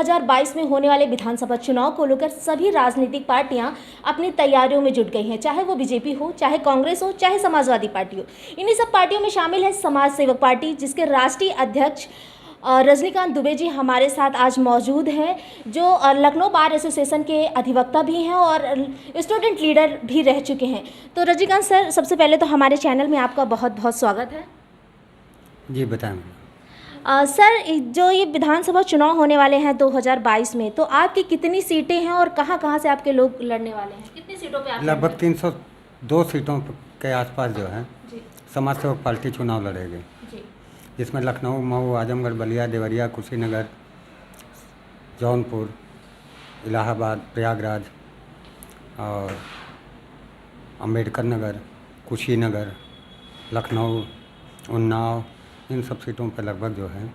2022 में होने वाले विधानसभा चुनाव को लेकर सभी राजनीतिक पार्टियां अपनी तैयारियों में जुट गई हैं, चाहे वो बीजेपी हो, चाहे कांग्रेस हो, चाहे समाजवादी पार्टी हो। इन्हीं सब पार्टियों में शामिल है समाज सेवक पार्टी, जिसके राष्ट्रीय अध्यक्ष रजनीकांत दुबे जी हमारे साथ आज मौजूद हैं, जो लखनऊ बार एसोसिएशन के अधिवक्ता भी हैं और स्टूडेंट लीडर भी रह चुके हैं। तो रजनीकांत सर, सबसे पहले तो हमारे चैनल में आपका बहुत बहुत स्वागत है। जी बताएं। सर, जो ये विधानसभा चुनाव होने वाले हैं 2022 में, तो आपकी कितनी सीटें हैं और कहाँ कहाँ से आपके लोग लड़ने वाले हैं? कितनी सीटों पे आप? लगभग 302 सीटों के आसपास जो है समाज सेवक पार्टी चुनाव लड़ेगी, जिसमें लखनऊ, मऊ, आजमगढ़, बलिया, देवरिया, कुशीनगर, जौनपुर, इलाहाबाद, प्रयागराज और अंबेडकर नगर, कुशीनगर, लखनऊ, उन्नाव, इन सब सीटों पर लगभग जो है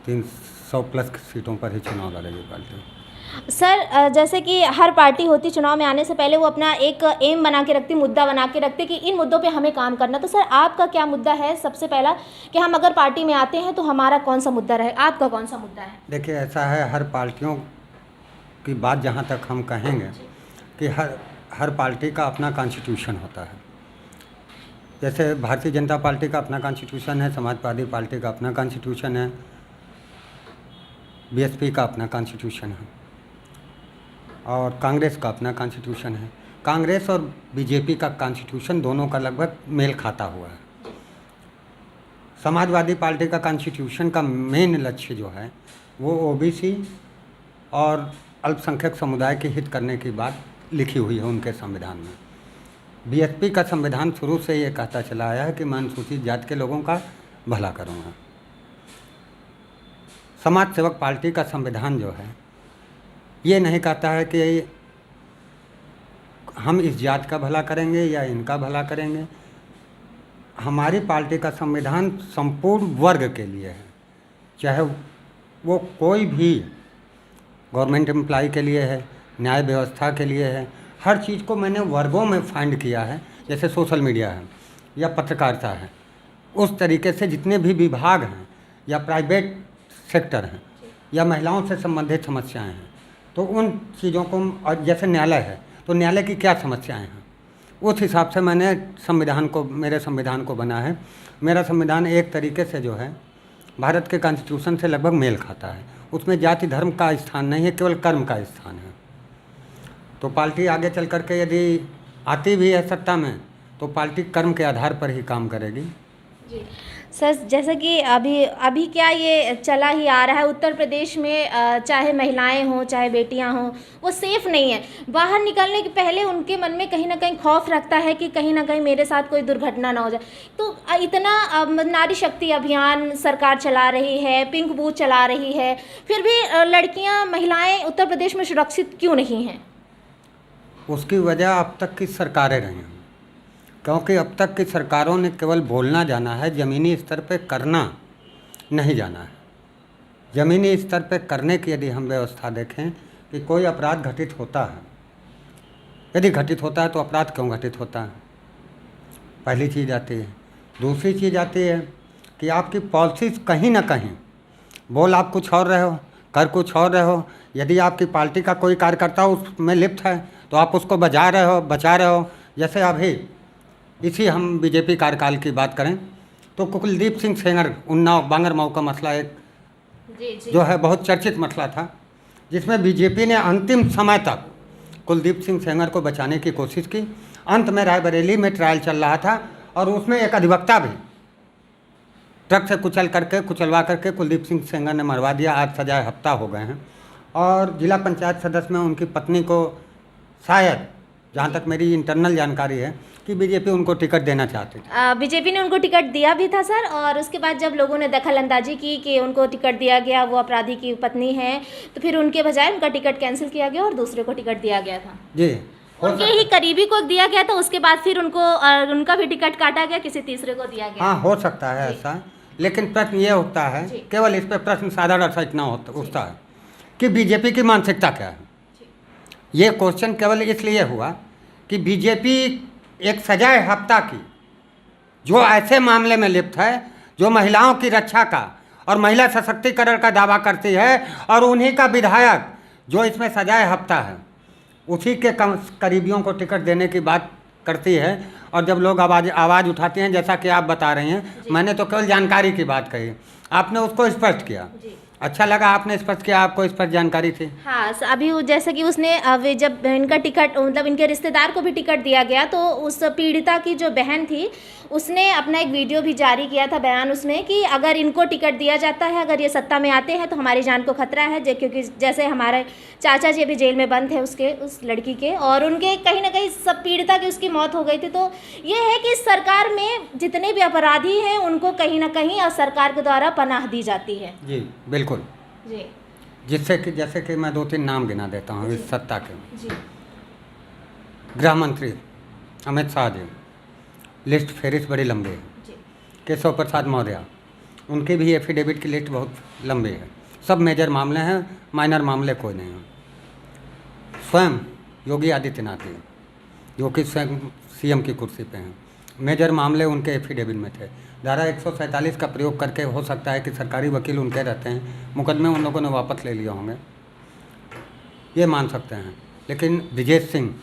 300 प्लस सीटों पर ही चुनाव लड़ेगी पार्टी। सर, जैसे कि हर पार्टी होती चुनाव में आने से पहले वो अपना एक एम बना के रखती, मुद्दा बना के रखते कि इन मुद्दों पे हमें काम करना। तो सर, आपका क्या मुद्दा है सबसे पहला, कि हम अगर पार्टी में आते हैं तो हमारा कौन सा मुद्दा रहे? आपका कौन सा मुद्दा है? देखिए, ऐसा है, हर पार्टियों की बात जहाँ तक हम कहेंगे कि हर पार्टी का अपना कॉन्स्टिट्यूशन होता है। जैसे भारतीय जनता पार्टी का अपना कॉन्स्टिट्यूशन है, समाजवादी पार्टी का अपना कॉन्स्टिट्यूशन है, बीएसपी का अपना कॉन्स्टिट्यूशन है और कांग्रेस का अपना कॉन्स्टिट्यूशन है। कांग्रेस और बीजेपी का कॉन्स्टिट्यूशन दोनों का लगभग मेल खाता हुआ है। समाजवादी पार्टी का कॉन्स्टिट्यूशन का मेन लक्ष्य जो है वो ओबीसी और अल्पसंख्यक समुदाय के हित करने की बात लिखी हुई है उनके संविधान में। बीएसपी का संविधान शुरू से ये कहता चला आया है कि मैं अनुसूचित जाति के लोगों का भला करूँगा। समाज सेवक पार्टी का संविधान जो है ये नहीं कहता है कि हम इस जाति का भला करेंगे या इनका भला करेंगे। हमारी पार्टी का संविधान संपूर्ण वर्ग के लिए है, चाहे वो कोई भी गवर्नमेंट एम्प्लॉय के लिए है, न्याय व्यवस्था के लिए है। हर चीज़ को मैंने वर्गों में फाइंड किया है। जैसे सोशल मीडिया है या पत्रकारिता है, उस तरीके से जितने भी विभाग हैं या प्राइवेट सेक्टर हैं या महिलाओं से संबंधित समस्याएं हैं, तो उन चीज़ों को, और जैसे न्यायालय है तो न्यायालय की क्या समस्याएं हैं, उस हिसाब से मैंने मेरे संविधान को बना है। मेरा संविधान एक तरीके से जो है भारत के कॉन्स्टिट्यूशन से लगभग मेल खाता है। उसमें जाति धर्म का स्थान नहीं है, केवल कर्म का स्थान है। तो पार्टी आगे चल कर के यदि आती भी है सत्ता में तो पार्टी कर्म के आधार पर ही काम करेगी। जी सर, जैसे कि अभी क्या ये चला ही आ रहा है, उत्तर प्रदेश में चाहे महिलाएं हों चाहे बेटियां हों, वो सेफ़ नहीं है। बाहर निकलने के पहले उनके मन में कहीं ना कहीं खौफ रखता है कि कहीं ना कहीं मेरे साथ कोई दुर्घटना ना हो जाए। तो इतना नारी शक्ति अभियान सरकार चला रही है, पिंक बूथ चला रही है, फिर भी लड़कियां, महिलाएं उत्तर प्रदेश में सुरक्षित क्यों नहीं हैं? उसकी वजह अब तक की सरकारें रही हैं, क्योंकि अब तक की सरकारों ने केवल बोलना जाना है, ज़मीनी स्तर पे करना नहीं जाना है। ज़मीनी स्तर पे करने की यदि हम व्यवस्था देखें कि कोई अपराध घटित होता है, यदि घटित होता है तो अपराध क्यों घटित होता है, पहली चीज़ आती है। दूसरी चीज़ आती है कि आपकी पॉलिसीज कहीं ना कहीं, बोल आप कुछ और रहे हो, कर कुछ और रहे हो। यदि आपकी पार्टी का कोई कार्यकर्ता उसमें लिप्त है तो आप उसको बचा रहे हो। जैसे अभी इसी हम बीजेपी कार्यकाल की बात करें तो कुलदीप सिंह सेंगर, उन्नाव बांगर मऊ का मसला एक जो है बहुत चर्चित मसला था, जिसमें बीजेपी ने अंतिम समय तक कुलदीप सिंह सेंगर को बचाने की कोशिश की। अंत में रायबरेली में ट्रायल चल रहा था और उसमें एक अधिवक्ता भी ट्रक से कुचलवा करके कुलदीप सिंह सेंगर ने मरवा दिया। आज सजाए हफ्ता हो गए हैं और जिला पंचायत सदस्य में उनकी पत्नी को शायद, जहाँ तक मेरी इंटरनल जानकारी है, कि बीजेपी उनको टिकट देना चाहती थी। बीजेपी ने उनको टिकट दिया भी था सर, और उसके बाद जब लोगों ने दखल अंदाजी की कि उनको टिकट दिया गया, वो अपराधी की पत्नी है, तो फिर उनके बजाय उनका टिकट कैंसिल किया गया और दूसरे को टिकट दिया गया था। जी, उनके ही करीबी को दिया गया था, उसके बाद फिर उनका भी टिकट काटा गया, किसी तीसरे को दिया गया। हाँ, हो सकता है ऐसा, लेकिन प्रश्न ये उठता है, केवल इस पर प्रश्न साधारण सा इतना उठता है कि बीजेपी की मानसिकता क्या है। ये क्वेश्चन केवल इसलिए हुआ कि बीजेपी एक सजाए हफ्ता की जो ऐसे मामले में लिप्त है जो महिलाओं की रक्षा का और महिला सशक्तिकरण का दावा करती है, और उन्हीं का विधायक जो इसमें सजाए हफ्ता है उसी के करीबियों को टिकट देने की बात करती है। और जब लोग आवाज़ उठाते हैं, जैसा कि आप बता रही हैं, मैंने तो केवल जानकारी की बात कही, आपने उसको स्पष्ट किया। अच्छा लगा आपने स्पष्ट किया, आपको इस पर जानकारी थी। हाँ, अभी जैसे कि उसने जब इनका टिकट, मतलब इनके रिश्तेदार को भी टिकट दिया गया, तो उस पीड़िता की जो बहन थी उसने अपना एक वीडियो भी जारी किया था, बयान उसमें, कि अगर इनको टिकट दिया जाता है, अगर ये सत्ता में आते हैं तो हमारी जान को खतरा है, क्योंकि जैसे हमारे चाचा जी अभी जेल में बंद थे उस लड़की के, और उनके कहीं ना कहीं सब पीड़िता की उसकी मौत हो गई थी। तो ये है कि सरकार में जितने भी अपराधी हैं उनको कहीं ना कहीं और सरकार के द्वारा पनाह दी जाती है। जी बिल्कुल जी। जिससे कि जैसे कि मैं 2-3 नाम गिना देता हूँ इस सत्ता के। जी। गृह मंत्री अमित शाह जी, लिस्ट फेरिस बड़ी लंबी है। जी। केशव प्रसाद मौर्य, उनकी भी एफिडेविट की लिस्ट बहुत लंबी है। सब मेजर मामले हैं, माइनर मामले कोई नहीं हैं। स्वयं योगी आदित्यनाथ जी, जो कि स्वयं सीएम की कुर्सी पे हैं, मेजर मामले उनके एफिडेविट में थे। धारा 147 का प्रयोग करके हो सकता है कि सरकारी वकील उनके रहते हैं, मुकदमे उन लोगों ने वापस ले लिए होंगे, ये मान सकते हैं। लेकिन ब्रिजेश सिंह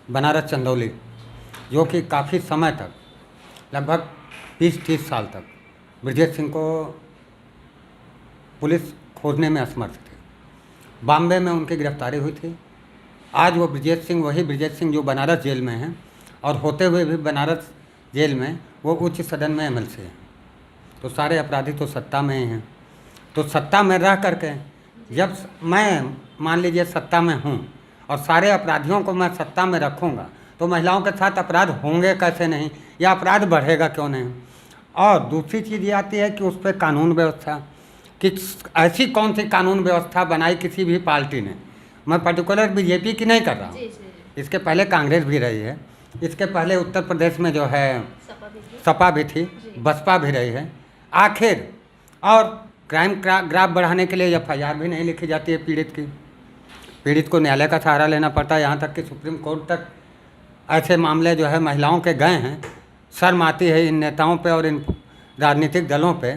बनारस चंदौली, जो कि काफ़ी समय तक, लगभग 20-30 साल तक ब्रिजेश सिंह को पुलिस खोजने में असमर्थ थी। बॉम्बे में उनकी गिरफ्तारी हुई थी। आज वो ब्रिजेश सिंह, वही ब्रिजेश सिंह जो बनारस जेल में हैं, और होते हुए भी बनारस जेल में वो उच्च सदन में एमएलसी हैं। तो सारे अपराधी तो सत्ता में ही हैं। तो सत्ता में रह करके, जब मैं मान लीजिए सत्ता में हूँ और सारे अपराधियों को मैं सत्ता में रखूँगा, तो महिलाओं के साथ अपराध होंगे कैसे नहीं, या अपराध बढ़ेगा क्यों नहीं। और दूसरी चीज़ ये आती है कि उस पर कानून व्यवस्था, कि ऐसी कौन सी कानून व्यवस्था बनाई किसी भी पार्टी ने। मैं पर्टिकुलर बीजेपी की नहीं कर रहा हूँ, इसके पहले कांग्रेस भी रही है, इसके पहले उत्तर प्रदेश में जो है सपा भी थी, बसपा भी रही है। आखिर और क्राइम ग्राफ बढ़ाने के लिए FIR भी नहीं लिखी जाती है पीड़ित की। पीड़ित को न्यायालय का सहारा लेना पड़ता है, यहाँ तक कि सुप्रीम कोर्ट तक ऐसे मामले जो है महिलाओं के गए हैं। शर्म आती है इन नेताओं पे और इन राजनीतिक दलों पे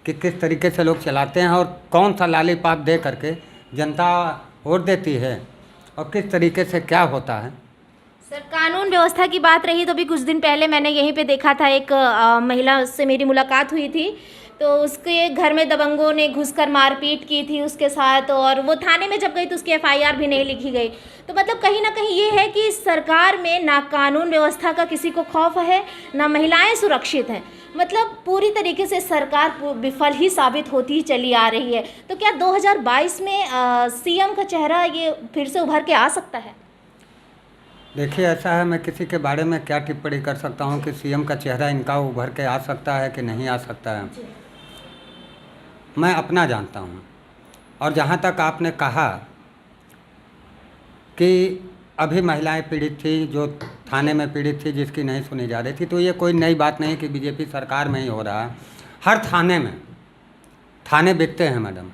कि किस तरीके से लोग चलाते हैं और कौन सा लालीपाप दे करके जनता वोट देती है और किस तरीके से क्या होता है। सर, कानून व्यवस्था की बात रही तो भी कुछ दिन पहले मैंने यहीं पे देखा था, एक महिला से मेरी मुलाकात हुई थी, तो उसके घर में दबंगों ने घुसकर मारपीट की थी उसके साथ, और वो थाने में जब गई तो उसकी FIR भी नहीं लिखी गई। तो मतलब कहीं ना कहीं ये है कि सरकार में ना कानून व्यवस्था का किसी को खौफ है, ना महिलाएं सुरक्षित हैं। मतलब पूरी तरीके से सरकार विफल ही साबित होती ही चली आ रही है। तो क्या 2022 में CM का चेहरा ये फिर से उभर के आ सकता है? देखिए, ऐसा है, मैं किसी के बारे में क्या टिप्पणी कर सकता हूँ कि CM का चेहरा इनका उभर के आ सकता है कि नहीं आ सकता है। मैं अपना जानता हूँ। और जहाँ तक आपने कहा कि अभी महिलाएं पीड़ित थी, जो थाने में पीड़ित थी, जिसकी नहीं सुनी जा रही थी, तो ये कोई नई बात नहीं कि बीजेपी सरकार में ही हो रहा है। हर थाने में, थाने बिकते हैं मैडम,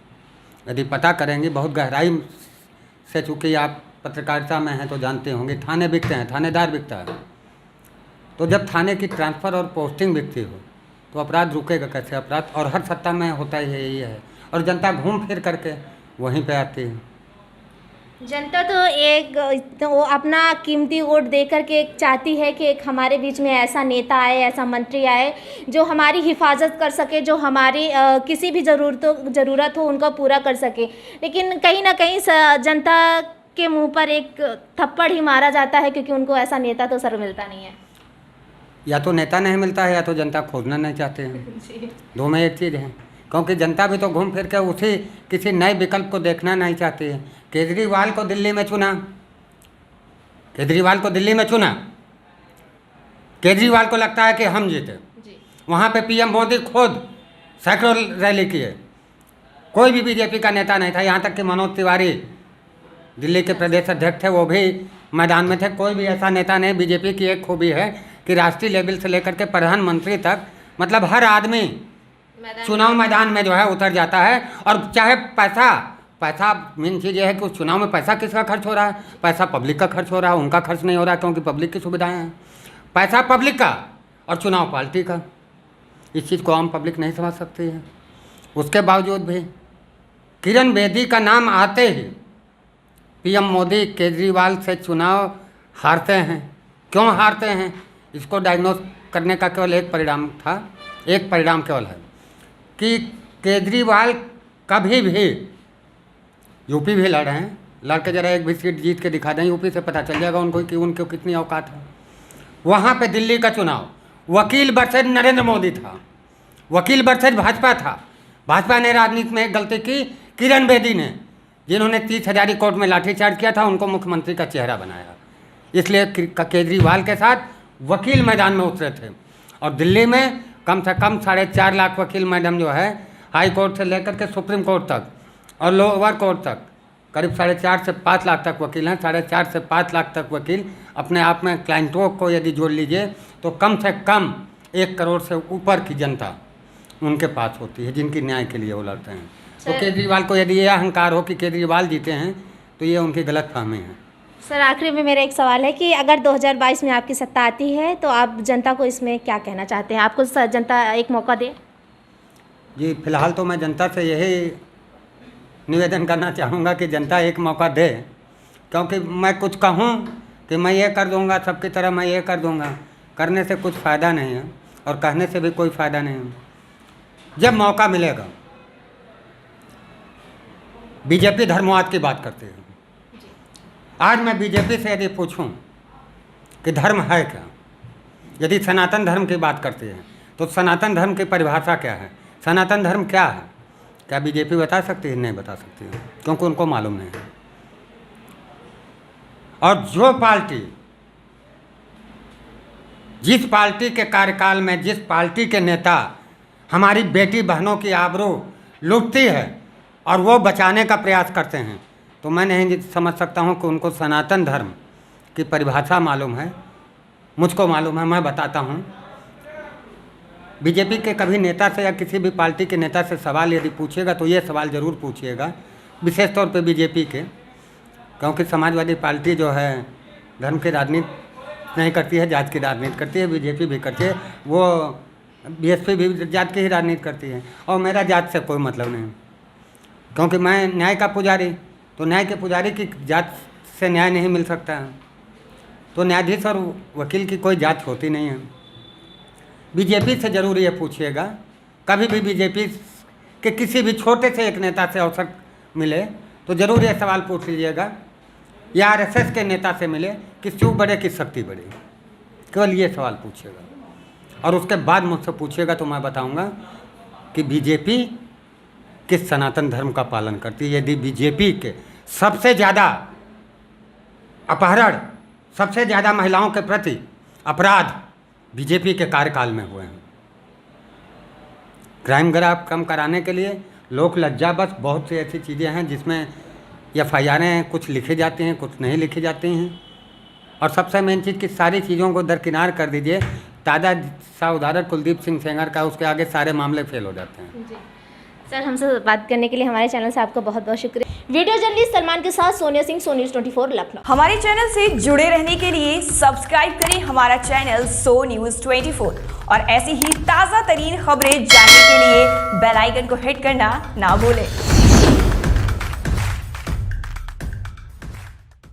यदि पता करेंगी बहुत गहराई से, चूँकि आप पत्रकारिता में हैं तो जानते होंगे, थाने बिकते हैं, थानेदार बिकता है। तो जब थाने की ट्रांसफ़र और पोस्टिंग बिकती हो तो अपराध रुकेगा कैसे? अपराध और हर सत्ता में होता ही यही है, और जनता घूम फिर करके वहीं पे आती है। जनता तो वो अपना कीमती वोट दे करके चाहती है कि एक हमारे बीच में ऐसा नेता आए, ऐसा मंत्री आए जो हमारी हिफाजत कर सके, जो हमारी किसी भी ज़रूरत हो उनका पूरा कर सके। लेकिन कहीं ना कहीं जनता के मुंह पर एक थप्पड़ ही मारा जाता है, क्योंकि उनको ऐसा नेता तो सर मिलता नहीं है। या तो नेता नहीं मिलता है या तो जनता खोजना नहीं चाहते हैं। दो में एक चीज़ है, क्योंकि जनता भी तो घूम फिर के उसी किसी नए विकल्प को देखना नहीं चाहती है। केजरीवाल को दिल्ली में चुना, केजरीवाल को दिल्ली में चुना, केजरीवाल को लगता है कि हम जीते। वहाँ पे PM मोदी खुद सैकड़ों रैली किए, कोई भी बीजेपी का नेता नहीं था। यहाँ तक कि मनोज तिवारी दिल्ली के प्रदेश अध्यक्ष थे, वो भी मैदान में थे। कोई भी ऐसा नेता नहीं। बीजेपी की एक खूबी है कि राष्ट्रीय लेवल से लेकर के प्रधानमंत्री तक, मतलब हर आदमी चुनाव मैदान में जो है उतर जाता है। और चाहे पैसा मेन चीज़ ये है कि उस चुनाव में पैसा किसका खर्च हो रहा है? पैसा पब्लिक का खर्च हो रहा है, उनका खर्च नहीं हो रहा, क्योंकि पब्लिक की सुविधाएं हैं। पैसा पब्लिक का और चुनाव पार्टी का, इस चीज़ को आम पब्लिक नहीं समझ सकती है। उसके बावजूद भी किरण बेदी का नाम आते ही पीएम मोदी केजरीवाल से चुनाव हारते हैं। क्यों हारते हैं, इसको डायग्नोस करने का केवल एक परिणाम था, एक परिणाम केवल है कि केजरीवाल कभी भी यूपी भी लड़ रहे हैं, लड़के जरा एक भी सीट जीत के दिखा दें, यूपी से पता चल जाएगा उनको कि उनको कितनी औकात है। वहाँ पे दिल्ली का चुनाव वकील वर्सेज नरेंद्र मोदी था, वकील वर्सेज भाजपा था। भाजपा ने राजनीति में एक गलती की, किरण बेदी ने, जिन्होंने 30,000 कोर्ट में लाठीचार्ज किया था, उनको मुख्यमंत्री का चेहरा बनाया। इसलिए केजरीवाल के साथ वकील मैदान में उतरे थे। और दिल्ली में कम से कम 4.5 लाख वकील मैडम जो है, हाई कोर्ट से लेकर के सुप्रीम कोर्ट तक और लोअर कोर्ट तक करीब 4.5 से 5 लाख तक वकील हैं। 4.5 से 5 लाख तक वकील अपने आप में क्लाइंटों को यदि जोड़ लीजिए तो कम से कम 1 करोड़ से ऊपर की जनता उनके पास होती है, जिनकी न्याय के लिए वो लड़ते हैं। तो केजरीवाल को यदि ये अहंकार हो कि केजरीवाल जीते हैं तो ये उनकी गलत फहमी है। सर, आखिरी में मेरा एक सवाल है कि अगर 2022 में आपकी सत्ता आती है तो आप जनता को इसमें क्या कहना चाहते हैं? आपको जनता एक मौका दे? जी, फिलहाल तो मैं जनता से यही निवेदन करना चाहूँगा कि जनता एक मौका दे, क्योंकि मैं कुछ कहूँ कि मैं ये कर दूँगा, सबकी तरह मैं ये कर दूँगा, करने से कुछ फ़ायदा नहीं है और कहने से भी कोई फ़ायदा नहीं है। जब मौका मिलेगा, बीजेपी धर्मवाद की बात करती है। आज मैं बीजेपी से यदि पूछूं कि धर्म है क्या, यदि सनातन धर्म की बात करती है तो सनातन धर्म की परिभाषा क्या है, सनातन धर्म क्या है, क्या बीजेपी बता सकती है? नहीं बता सकती है, क्योंकि उनको मालूम नहीं है। और जो पार्टी, जिस पार्टी के कार्यकाल में जिस पार्टी के नेता हमारी बेटी बहनों की आबरू लूटती है और वो बचाने का प्रयास करते हैं, तो मैं नहीं समझ सकता हूं कि उनको सनातन धर्म की परिभाषा मालूम है। मुझको मालूम है, मैं बताता हूं। बीजेपी के कभी नेता से या किसी भी पार्टी के नेता से सवाल यदि पूछिएगा तो ये सवाल ज़रूर पूछिएगा, विशेष तौर पे बीजेपी के, क्योंकि समाजवादी पार्टी जो है धर्म की राजनीति नहीं करती है, जात की राजनीति करती है। बीजेपी भी करती है, वो बीएसपी भी जात की ही राजनीति करती है। और मेरा जात से कोई मतलब नहीं, क्योंकि मैं न्याय का पुजारी, तो न्याय के पुजारी की जात से न्याय नहीं मिल सकता है। तो न्यायाधीश और वकील की कोई जात होती नहीं है। बीजेपी से ज़रूर ये पूछिएगा, कभी भी बीजेपी के किसी भी छोटे से एक नेता से अवसर मिले तो ज़रूर ये सवाल पूछ लीजिएगा, या आरएसएस के नेता से मिले कि क्यों बड़े की शक्ति बढ़ी, केवल ये सवाल पूछिएगा। और उसके बाद मुझसे पूछिएगा तो मैं बताऊंगा कि बीजेपी किस सनातन धर्म का पालन करती है। यदि बीजेपी के सबसे ज़्यादा अपहरण, सबसे ज़्यादा महिलाओं के प्रति अपराध बीजेपी के कार्यकाल में हुए हैं। क्राइम ग्राफ कम कराने के लिए लोक लज्जा, बस बहुत सी ऐसी चीज़ें हैं जिसमें एफआईआरें कुछ लिखी जाती हैं, कुछ नहीं लिखी जाती हैं। और सबसे मेन चीज़ कि सारी चीज़ों को दरकिनार कर दीजिए। ताज़ा सा उदाहरण कुलदीप सिंह सेंगर का, उसके आगे सारे मामले फेल हो जाते हैं। जी सर, हमसे बात करने के लिए हमारे चैनल से आपका बहुत बहुत शुक्रिया। वीडियो जर्नलिस्ट सलमान के साथ सोनिया सिंह, सो न्यूज़ 24 लखनऊ। हमारे चैनल से जुड़े रहने के लिए सब्सक्राइब करें हमारा चैनल सो न्यूज़ 24 और ऐसी ही ताज़ा तरीन खबरें जानने के लिए बेल आइकन को हिट करना ना भूलें।